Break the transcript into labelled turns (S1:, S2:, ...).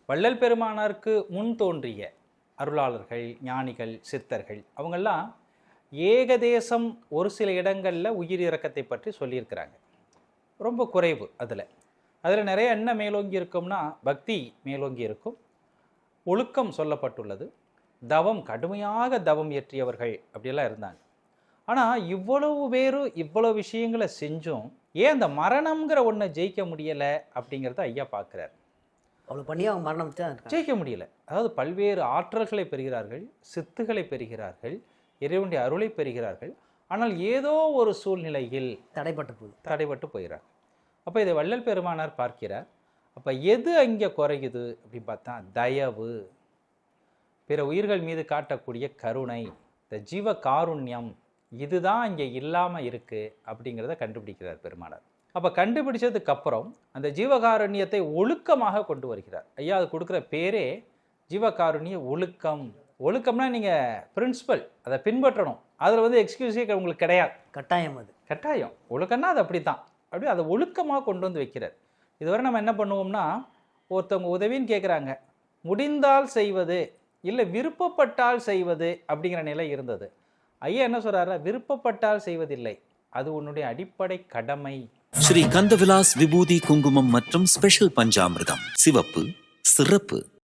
S1: வள்ளல் பெருமானாருக்கு முன் தோன்றிய அருளாளர்கள், ஞானிகள், சித்தர்கள் அவங்கெல்லாம் ஏகதேசம் ஒரு சில இடங்களில் உயிர் இறக்கத்தை பற்றி சொல்லியிருக்கிறாங்க. ரொம்ப குறைவு. அதில் நிறைய என்ன மேலோங்கி இருக்கும்னா பக்தி மேலோங்கி இருக்கும், ஒழுக்கம் சொல்லப்பட்டுள்ளது, தவம், கடுமையாக தவம் இயற்றியவர்கள் அப்படியெல்லாம் இருந்தாங்க. ஆனால் இவ்வளவு பேர் இவ்வளோ விஷயங்களை செஞ்சும் ஏன் அந்த மரணம்ங்கிற ஒன்றை ஜெயிக்க முடியலை அப்படிங்கிறத ஐயா பார்க்குறாரு.
S2: அவ்வளோ பண்ணி அவங்க மரணம்
S1: ஜெயிக்க முடியல. அதாவது பல்வேறு ஆற்றல்களை பெறுகிறார்கள், சித்துகளை பெறுகிறார்கள், இறைவனுடைய அருளை பெறுகிறார்கள். ஆனால் ஏதோ ஒரு சூழ்நிலையில் தடைபட்டு போயிறார். அப்போ இதை வள்ளல் பெருமானார் பார்க்கிறார். அப்போ எது அங்கே குறையுது அப்படின்னு பார்த்தா தயவு, பிற உயிர்கள் மீது காட்டக்கூடிய கருணை, இந்த ஜீவ காருண்யம், இதுதான் இங்கே இல்லாமல் இருக்குது அப்படிங்கிறத கண்டுபிடிக்கிறார் பெருமானார். அப்போ கண்டுபிடிச்சதுக்கு அப்புறம் அந்த ஜீவகாருண்யத்தை ஒழுக்கமாக கொண்டு வருகிறார். ஐயா அது கொடுக்குற பேரே ஜீவகாருண்ய ஒழுக்கம். ஒழுக்கம்னா நீங்கள் பிரின்சிபல், அதை பின்பற்றணும். அதில் எக்ஸ்கியூஸே உங்களுக்கு கிடையாது, கட்டாயம். ஒழுக்கம்னா அது அப்படி தான், அப்படி அதை ஒழுக்கமாக கொண்டு வந்து வைக்கிறார். இதுவரை நம்ம என்ன பண்ணுவோம்னா, ஒருத்தவங்க உதவின்னு கேட்குறாங்க, முடிந்தால் செய்வது, இல்லை விருப்பப்பட்டால் செய்வது அப்படிங்கிற நிலை இருந்தது. ஐயா என்ன சொல்றாரு, விருப்பப்பட்டால் செய்வதில்லை, அது உன்னுடைய அடிப்படை கடமை.
S3: ஸ்ரீ கந்தவிலாஸ் விபூதி குங்குமம் மற்றும் ஸ்பெஷல் பஞ்சாமிர்தம், சிவப்பு சிறப்பு.